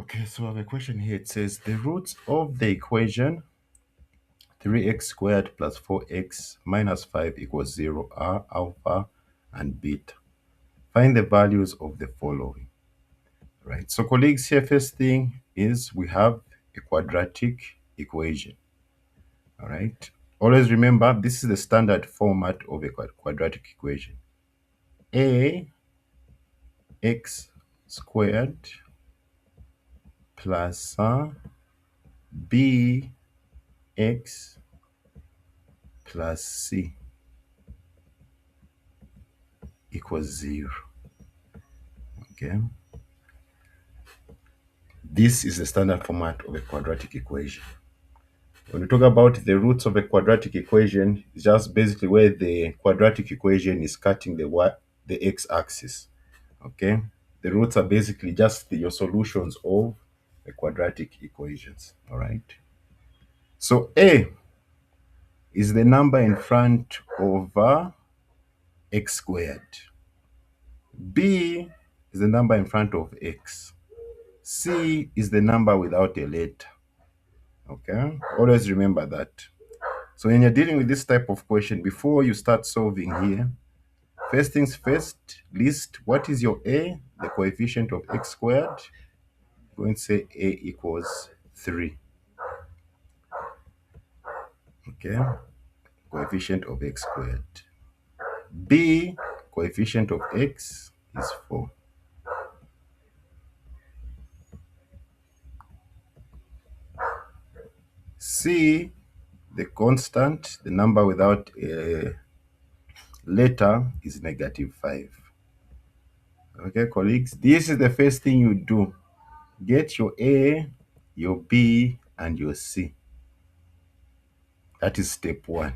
Okay, so I have a question here. It says the roots of the equation 3x squared plus 4x minus 5 equals 0 are alpha and beta. Find the values of the following. Right. So colleagues, here first thing is we have a quadratic equation. All right. Always remember this is the standard format of a quadratic equation. A x squared plus b x plus c equals 0. Okay. This is the standard format of a quadratic equation. When we talk about the roots of a quadratic equation, it's just basically where the quadratic equation is cutting the x-axis. Okay, the roots are basically just your solutions of the quadratic equations. All right. So a is the number in front of x squared. B is the number in front of x. C is the number without a letter. Okay, always remember that. So when you're dealing with this type of question, before you start solving here, first things first, list what is your a, the coefficient of x squared. We're going to say a equals 3. Okay, coefficient of x squared. B, coefficient of x is 4. C, the constant, the number without a letter, is negative 5. Okay, colleagues, this is the first thing you do. Get your A, your B, and your C. That is step 1.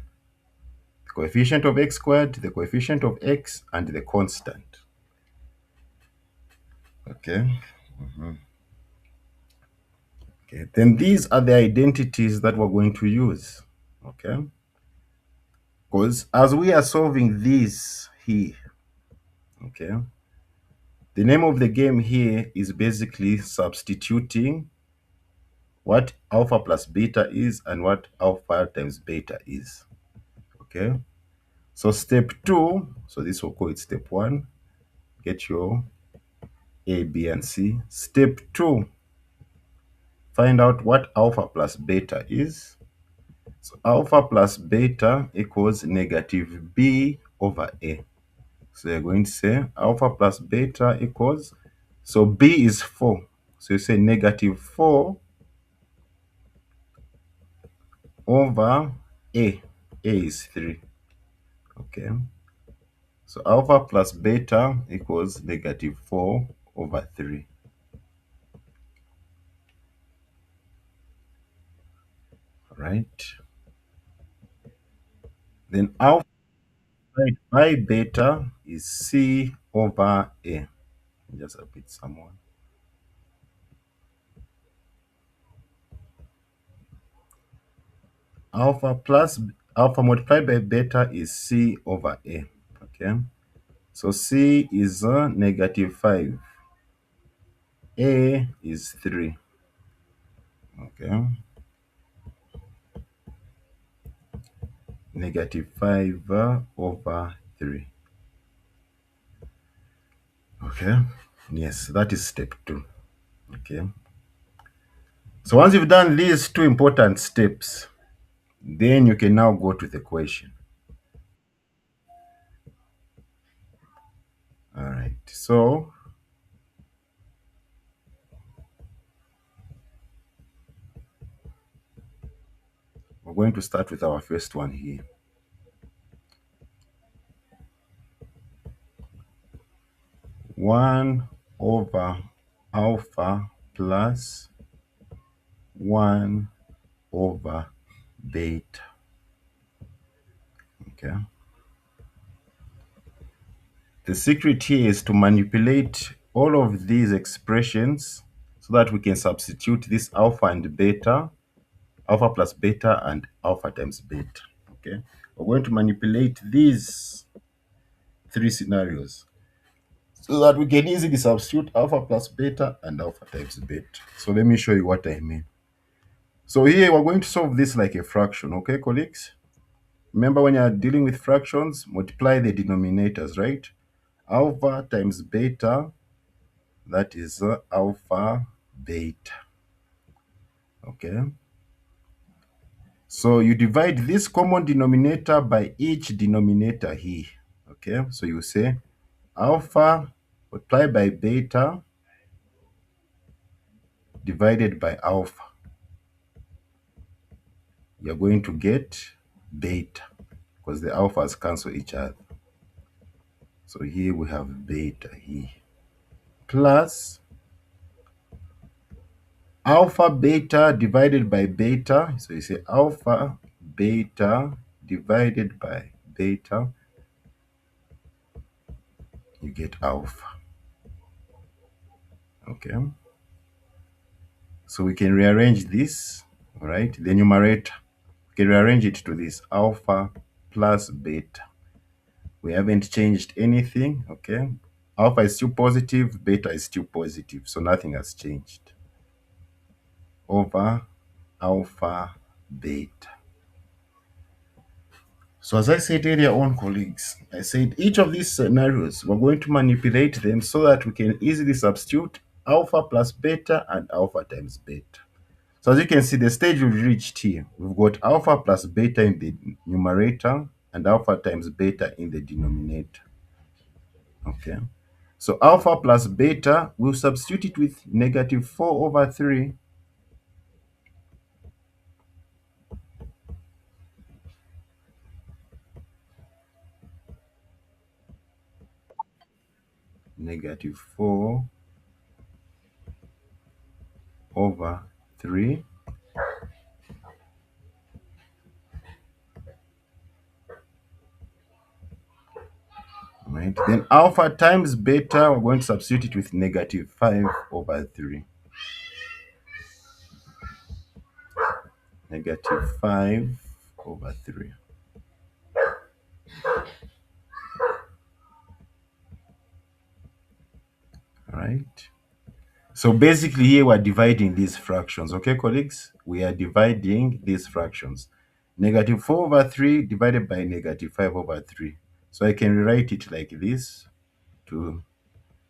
The coefficient of x squared, the coefficient of x, and the constant. Okay. Okay. Then these are the identities that we're going to use. Okay. Because as we are solving this here, okay, the name of the game here is basically substituting what alpha plus beta is and what alpha times beta is. Okay. So step 2, so this will call it step 1. Get your A, B, and C. Step 2, find out what alpha plus beta is. So alpha plus beta equals negative B over A. So you're going to say alpha plus beta equals, so B is 4. So you say negative 4 over A. A is 3. Okay. So alpha plus beta equals negative 4 over 3. Right. Then alpha divided by beta is C over A. Just repeat someone. Alpha multiplied by beta is C over A. Okay. So C is negative 5. A is 3. Okay. Negative 5 over 3. Okay. Yes, that is step 2. Okay. So once you've done these 2 important steps, then you can now go to the question. All right. So we're going to start with our first one here. 1 over alpha plus 1 over beta. Okay. The secret here is to manipulate all of these expressions so that we can substitute this alpha and beta, alpha plus beta and alpha times beta. Okay. We're going to manipulate these 3 scenarios. so that we can easily substitute alpha plus beta and alpha times beta. So let me show you what I mean. So here we're going to solve this like a fraction, okay, colleagues? Remember, when you're dealing with fractions, multiply the denominators, right? Alpha times beta, that is alpha beta, okay? So you divide this common denominator by each denominator here, okay? So you say alpha multiplied by beta divided by alpha. You're going to get beta because the alphas cancel each other. So here we have beta here plus alpha beta divided by beta. So you say alpha beta divided by beta, you get alpha. Okay. So we can rearrange this, all right? The numerator, we can rearrange it to this alpha plus beta. We haven't changed anything, okay? Alpha is still positive, beta is still positive, so nothing has changed. Over alpha beta. So as I said earlier on, colleagues, I said each of these scenarios, we're going to manipulate them so that we can easily substitute alpha plus beta and alpha times beta. So as you can see, the stage we've reached here, we've got alpha plus beta in the numerator and alpha times beta in the denominator. Okay. So alpha plus beta, we'll substitute it with negative 4 over 3. Negative 4 over 3. Right. Then alpha times beta, we're going to substitute it with negative 5 over 3. Negative 5 over 3. All right. So basically here we're dividing these fractions, okay, colleagues? We are dividing these fractions. Negative 4 over 3 divided by negative 5 over 3. So I can rewrite it like this to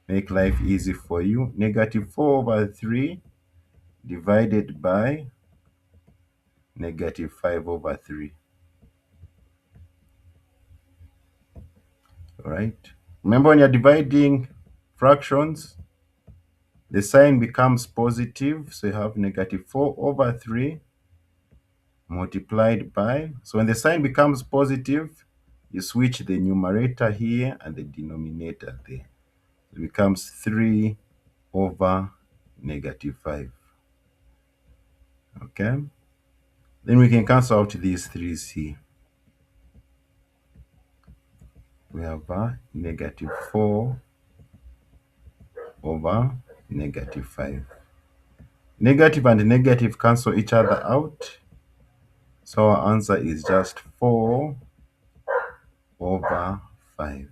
make life easy for you. Negative 4 over 3 divided by negative 5 over 3. All right. Remember, when you're dividing fractions, the sign becomes positive. So you have negative 4 over 3 multiplied by. So when the sign becomes positive, you switch the numerator here and the denominator there. It becomes 3 over negative 5. Okay. Then we can cancel out these 3's here. We have negative 4 over negative 5. Negative and negative cancel each other out. So our answer is just 4 over 5.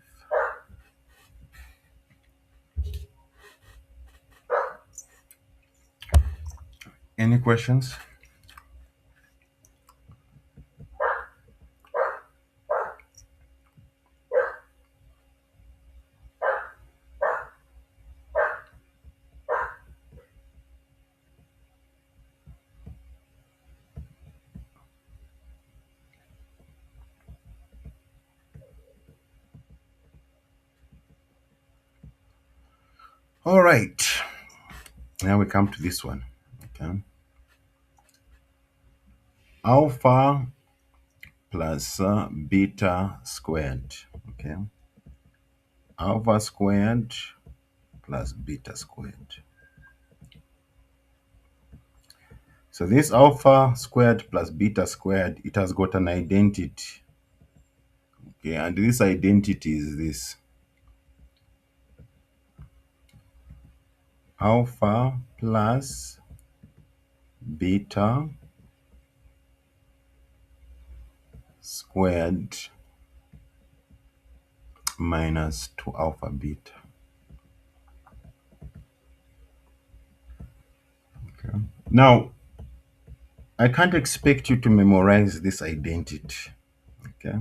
Any questions? All right. Now we come to this one. Okay. Alpha plus beta squared. Okay. Alpha squared plus beta squared. So this alpha squared plus beta squared, it has got an identity. Okay, and this identity is this. Alpha plus beta squared minus 2 alpha beta. Now, I can't expect you to memorize this identity, okay?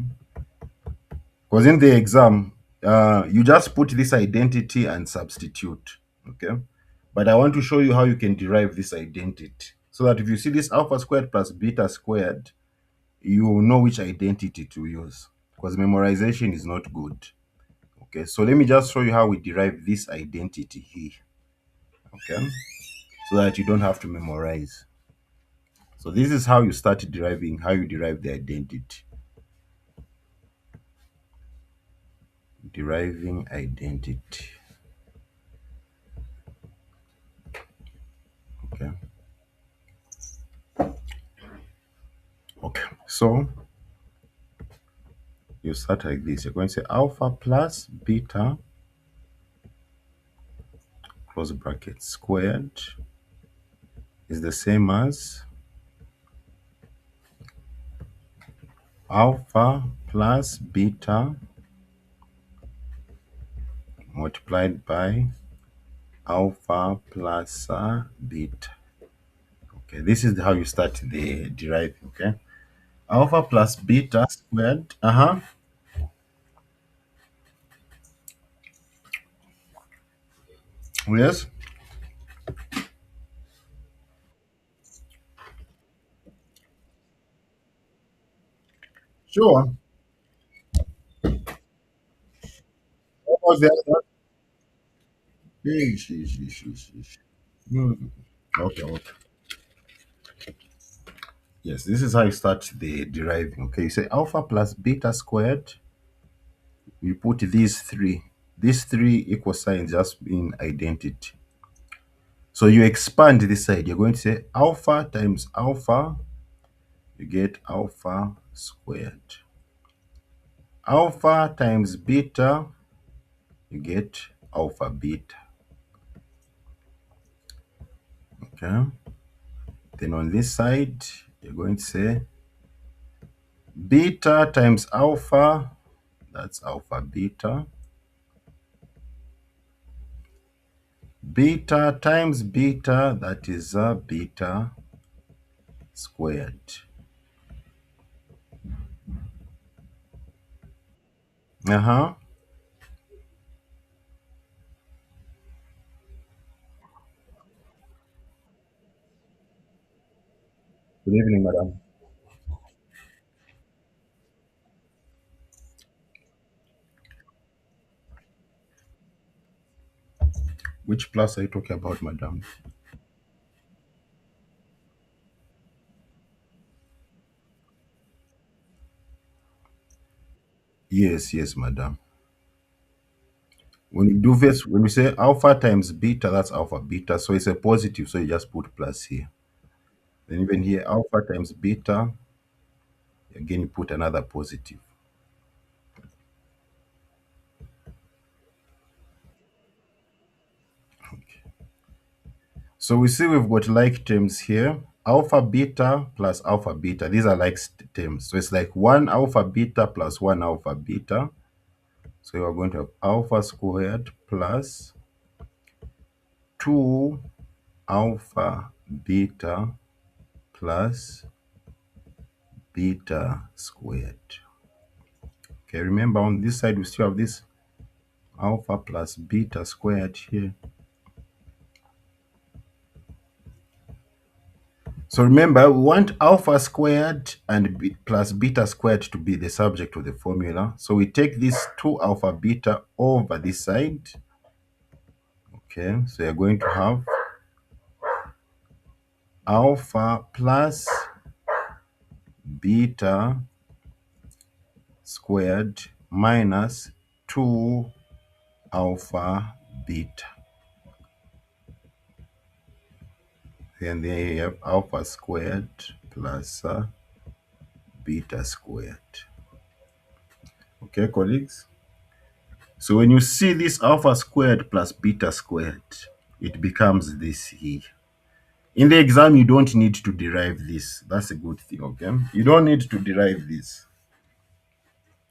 Because in the exam, you just put this identity and substitute, okay? But I want to show you how you can derive this identity so that if you see this alpha squared plus beta squared, you will know which identity to use because memorization is not good. Okay, so let me just show you how we derive this identity here. Okay, so that you don't have to memorize. So this is how you start deriving, how you derive the identity. Deriving identity. Okay. Okay. So you start like this. You're going to say alpha plus beta close bracket squared is the same as alpha plus beta multiplied by alpha plus beta. Okay, this is how you start the deriving. Okay, alpha plus beta squared. Yes, sure. What was the other? Yeesh, yeesh, yeesh, yeesh, yeesh. Hmm. Okay, okay. Yes, this is how you start the deriving. Okay, you say alpha plus beta squared. You put these three. These three equal signs just in identity. So you expand this side. You're going to say alpha times alpha. You get alpha squared. Alpha times beta. You get alpha beta. Okay. Then on this side, you're going to say beta times alpha. That's alpha beta. Beta times beta. That is beta squared. Uh-huh. Good evening, madam. Which plus are you talking about, madam? Yes, yes, madam. When you do this, when we say alpha times beta, that's alpha beta. So it's a positive, so you just put plus here. Then even here, alpha times beta, again you put another positive. So we see we've got like terms here. Alpha beta plus alpha beta. These are like terms. So it's like one alpha beta plus one alpha beta. So you are going to have alpha squared plus 2 alpha beta plus beta squared. Okay, remember on this side we still have this alpha plus beta squared here. So remember, we want alpha squared and plus beta squared to be the subject of the formula. So we take this 2 alpha beta over this side. Okay, so you're going to have alpha plus beta squared minus 2 alpha beta. And then you have alpha squared plus beta squared. Okay, colleagues? So when you see this alpha squared plus beta squared, it becomes this here. In the exam, you don't need to derive this. That's a good thing, okay? You don't need to derive this,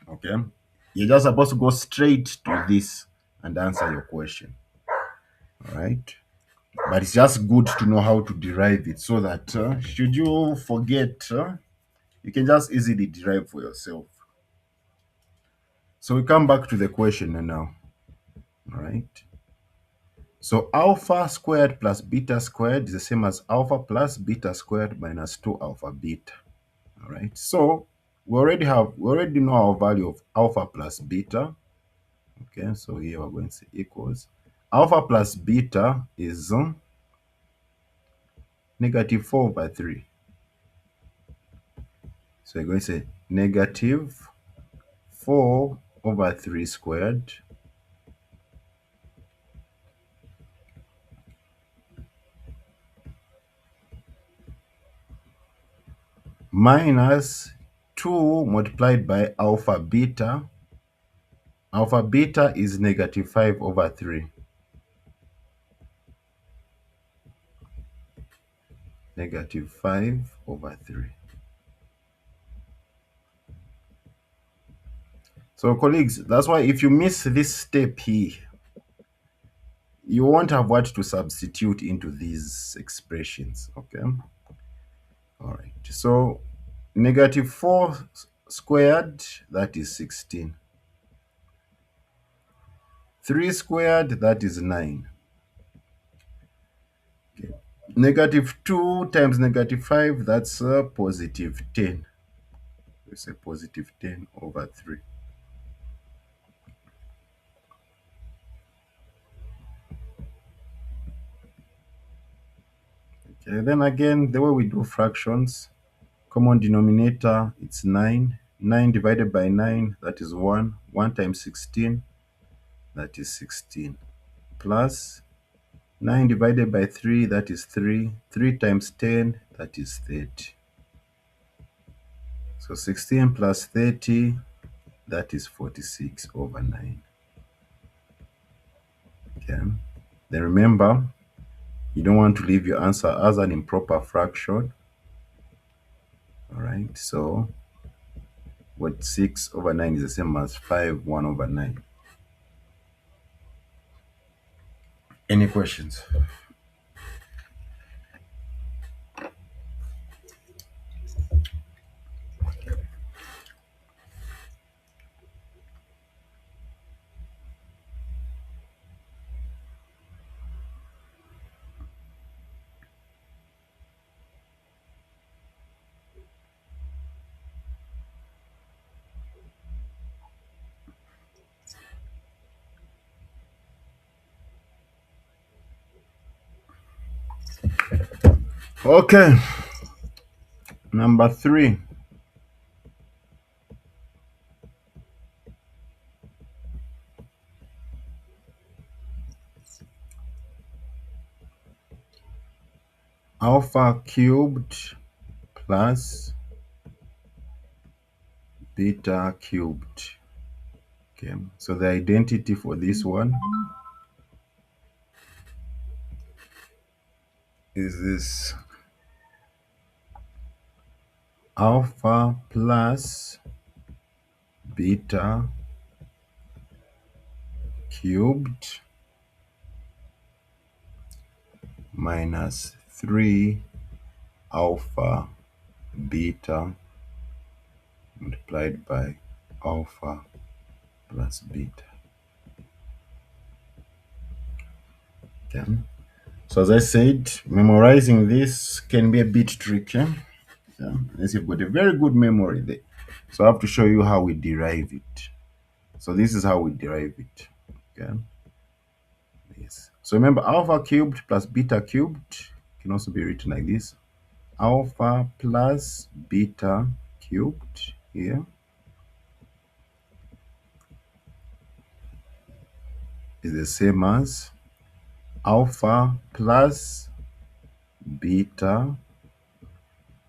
okay? You're just supposed to go straight to this and answer your question, all right? But it's just good to know how to derive it so that should you forget, you can just easily derive for yourself. So we come back to the question now. All right. So alpha squared plus beta squared is the same as alpha plus beta squared minus 2 alpha beta. All right. So we already know our value of alpha plus beta. Okay. So here we're going to say equals alpha plus beta is negative 4 over 3. So we're going to say negative 4 over 3 squared minus 2 multiplied by alpha beta. Alpha beta is negative 5 over 3. Negative 5 over 3. So colleagues, that's why if you miss this step here, you won't have what to substitute into these expressions, okay? All right, so negative 4 squared, that is 16. 3 squared, that is 9. Okay. Negative 2 times negative 5, that's positive 10. We say positive 10 over 3. Okay, then again, the way we do fractions, common denominator, it's 9. 9 divided by 9, that is 1. 1 times 16, that is 16. Plus 9 divided by 3, that is 3. 3 times 10, that is 30. So 16 plus 30, that is 46 over 9. Okay. Then remember, you don't want to leave your answer as an improper fraction. All right. So what 6 over 9 is the same as 5, 1 over 9. Any questions? Okay. Number 3. Alpha cubed plus beta cubed. Okay. So the identity for this one is this alpha plus beta cubed minus 3 alpha beta multiplied by alpha plus beta. Okay. So as I said, memorizing this can be a bit tricky. Yeah, unless you've got a very good memory there. So I have to show you how we derive it. So this is how we derive it. Okay. Yes. So remember, alpha cubed plus beta cubed can also be written like this. Alpha plus beta cubed here is the same as alpha plus beta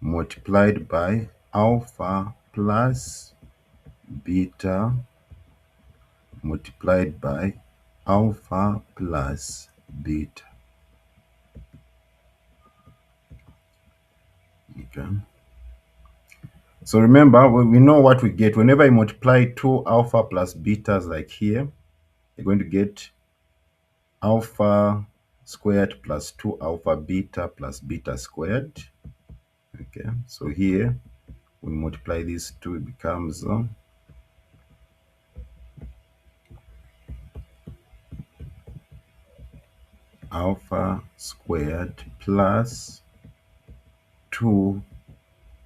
multiplied by alpha plus beta multiplied by alpha plus beta. Okay. So remember, we know what we get. Whenever I multiply 2 alpha plus betas like here, you're going to get alpha squared plus 2 alpha beta plus beta squared. Okay, so here we multiply these two, it becomes alpha squared plus 2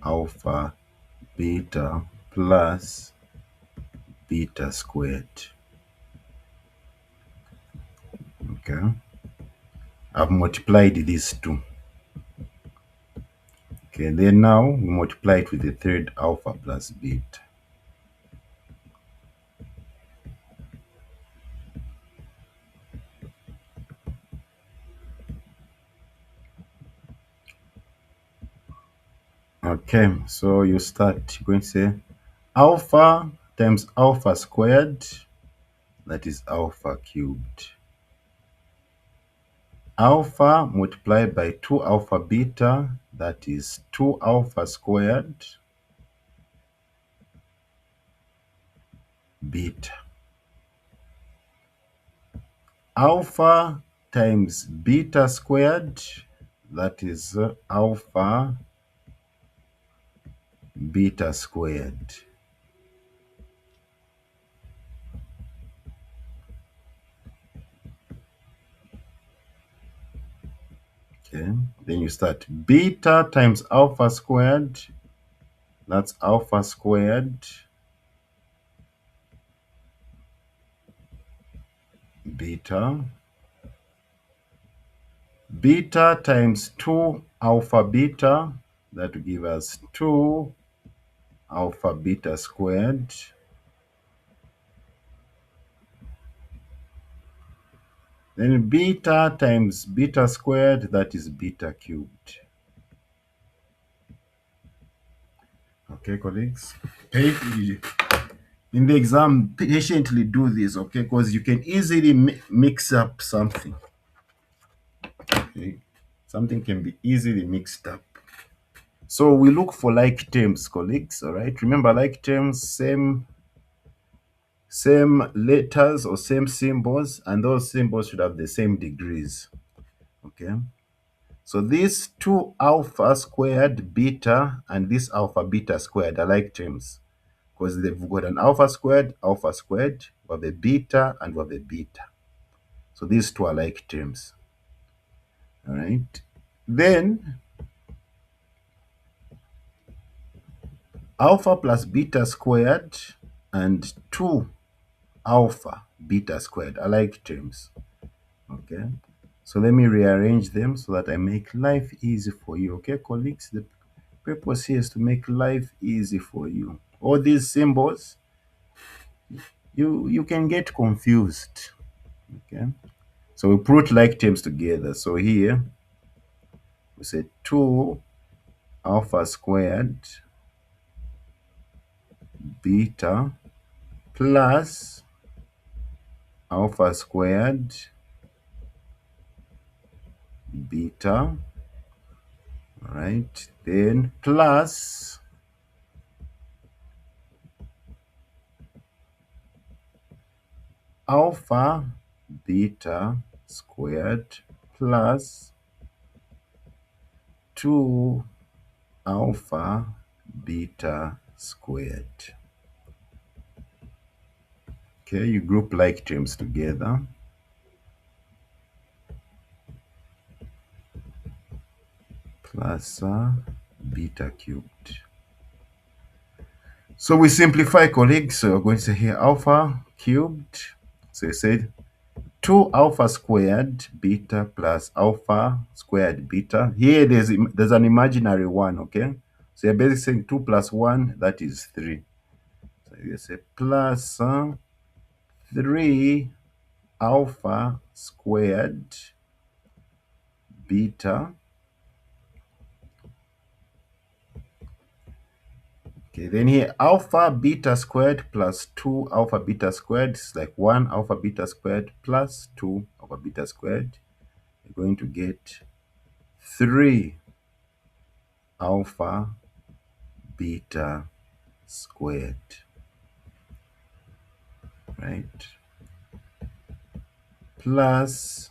alpha beta plus beta squared. Okay, I've multiplied these two. Okay, then now we multiply it with the third alpha plus beta. Okay, so you start, you're going to say alpha times alpha squared, that is alpha cubed. Alpha multiplied by 2 alpha beta, that is 2 alpha squared beta. Alpha times beta squared, that is alpha beta squared. Okay, then you start beta times alpha squared, that's alpha squared beta. Beta times 2 alpha beta, that will give us 2 alpha beta squared. Then beta times beta squared, that is beta cubed. Okay, colleagues. In the exam, patiently do this, okay? Because you can easily mix up something. Okay? Something can be easily mixed up. So we look for like terms, colleagues, all right? Remember, like terms, same letters or same symbols, and those symbols should have the same degrees, okay? So these 2 alpha squared beta and this alpha beta squared are like terms because they've got an alpha squared, we have a beta, and we have a beta. So these two are like terms, all right? Then alpha plus beta squared and 2 alpha beta squared are like terms, okay? So let me rearrange them so that I make life easy for you, okay, colleagues? The purpose here is to make life easy for you. All these symbols, you can get confused, okay? So we put like terms together. So here we say 2 alpha squared beta plus alpha squared beta, all right? Then plus alpha beta squared plus 2 alpha beta squared. Okay, you group like terms together. Plus beta cubed. So we simplify, colleagues. So we're going to say here alpha cubed. So you said 2 alpha squared beta plus alpha squared beta. Here there's an imaginary 1, okay? So you're basically saying 2 plus 1, that is 3. So you say plus 3 alpha squared beta. Okay, then here alpha beta squared plus 2 alpha beta squared is like 1 alpha beta squared plus 2 alpha beta squared. You're going to get 3 alpha beta squared, right? Plus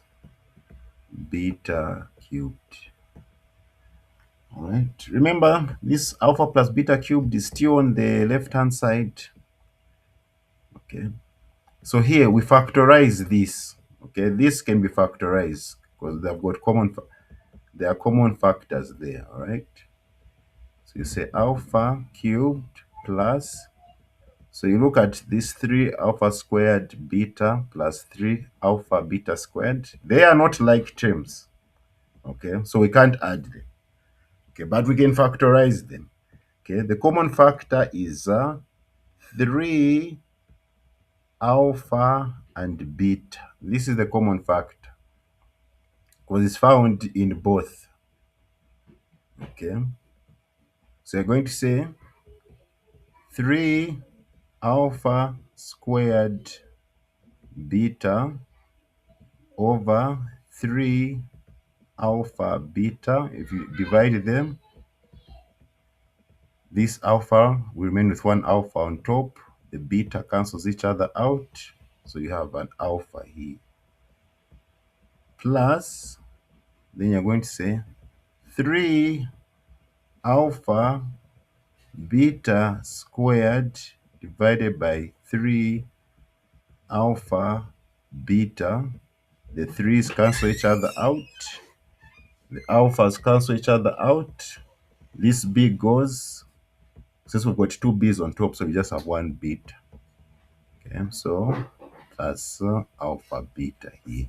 beta cubed. All right. Remember, this alpha plus beta cubed is still on the left-hand side. Okay. So here we factorize this. Okay, this can be factorized because they've got there are common factors there. All right. So you say alpha cubed plus. So you look at these 3 alpha squared beta plus 3 alpha beta squared. They are not like terms. Okay, so we can't add them. Okay, but we can factorize them. Okay, the common factor is 3 alpha and beta. This is the common factor because it's found in both. Okay, so you're going to say 3 alpha squared beta over 3 alpha beta. If you divide them, this alpha will remain with 1 alpha on top. The beta cancels each other out. So you have an alpha here. Plus, then you're going to say 3 alpha beta squared divided by 3 alpha beta. The 3's cancel each other out. The alphas cancel each other out. This b goes, since we've got 2 b's on top, so we just have 1 beta. Okay, so that's alpha beta here.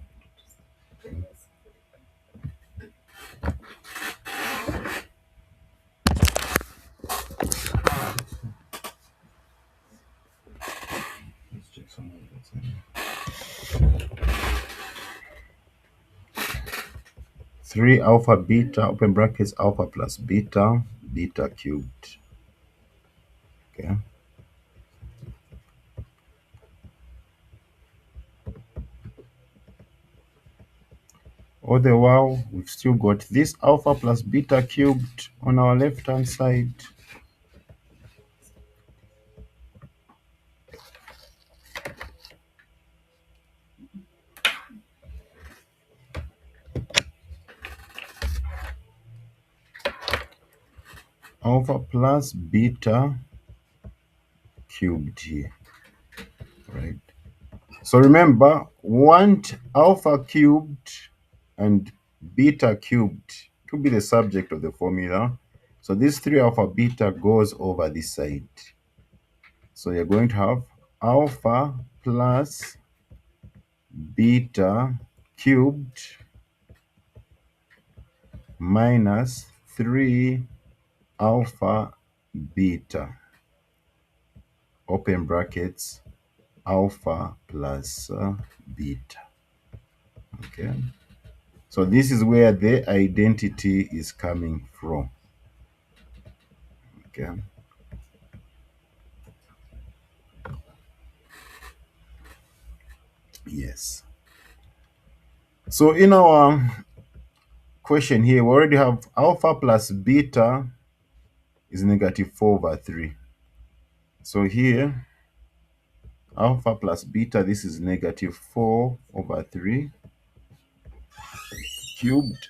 Let's check some of that. 3 alpha beta, open brackets, alpha plus beta, beta cubed. Okay. All the while, we've still got this alpha plus beta cubed on our left-hand side. Alpha plus beta cubed here, right? So remember, want alpha cubed and beta cubed to be the subject of the formula. So this 3 alpha beta goes over this side. So you're going to have alpha plus beta cubed minus 3 alpha beta, open brackets, alpha plus beta. Okay. So this is where the identity is coming from. Okay. Yes. So in our question here, we already have alpha plus beta is negative 4 over 3. So here, alpha plus beta, this is negative 4 over 3 cubed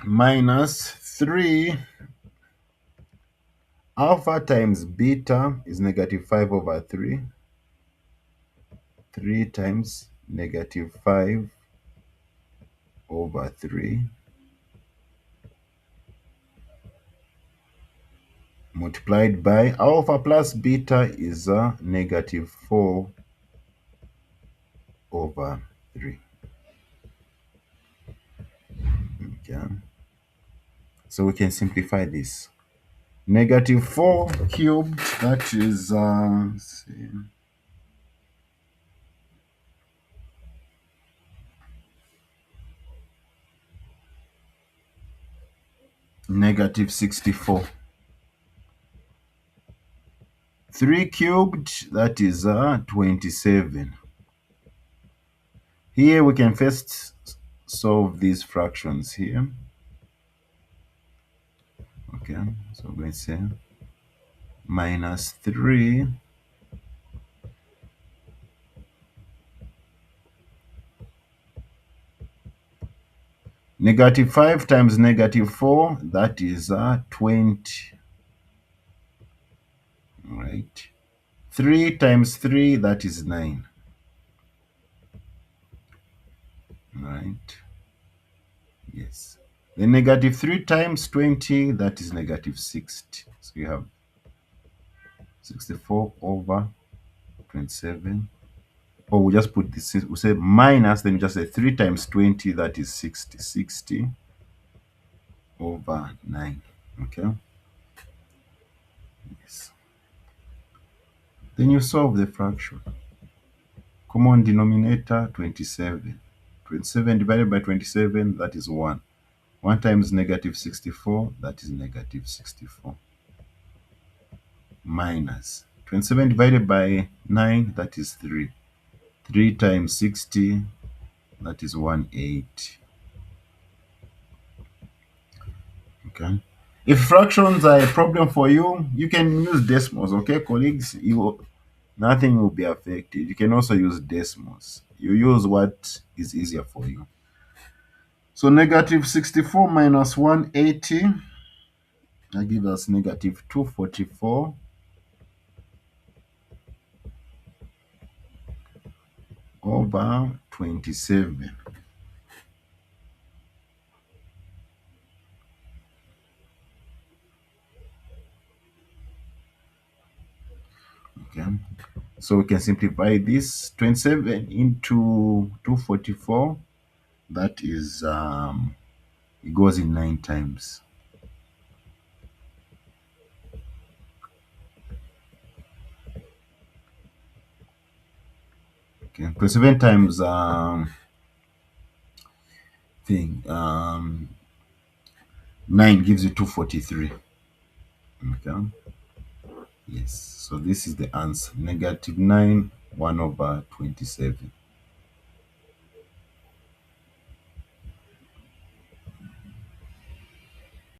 minus 3 alpha times beta is negative 5 over 3. 3 times negative 5 over 3 multiplied by alpha plus beta is negative 4 over 3. Okay. So we can simplify this. Negative 4 cubed, that is, let's see, negative 64. 3 cubed, that is 27. Here we can first solve these fractions here. Okay, so we're going to say minus 3 Negative 5 times negative 4, that is 20. Right. 3 times 3, that is 9. Right. Yes. Then negative 3 times 20, that is negative 60. So you have 64 over 27. Or we'll just put this, we'll say minus, then we just say 3 times 20, that is 60. 60 over 9. Okay. Yes. Then you solve the fraction. Common denominator 27. 27 divided by 27, that is 1. 1 times negative 64, that is negative 64. Minus 27 divided by 9, that is 3. 3 times 60, that is 180. Okay. If fractions are a problem for you, you can use decimals, okay, colleagues? Nothing will be affected. You can also use decimals. You use what is easier for you. So negative 64 minus 180, that gives us negative 244 over 27. Okay. So we can simplify this. 27 into 244, that is, it goes in 9 times. Okay. 27 times thing 9 gives you 243. Okay. Yes. So this is the answer. Negative 9, 1 over 27.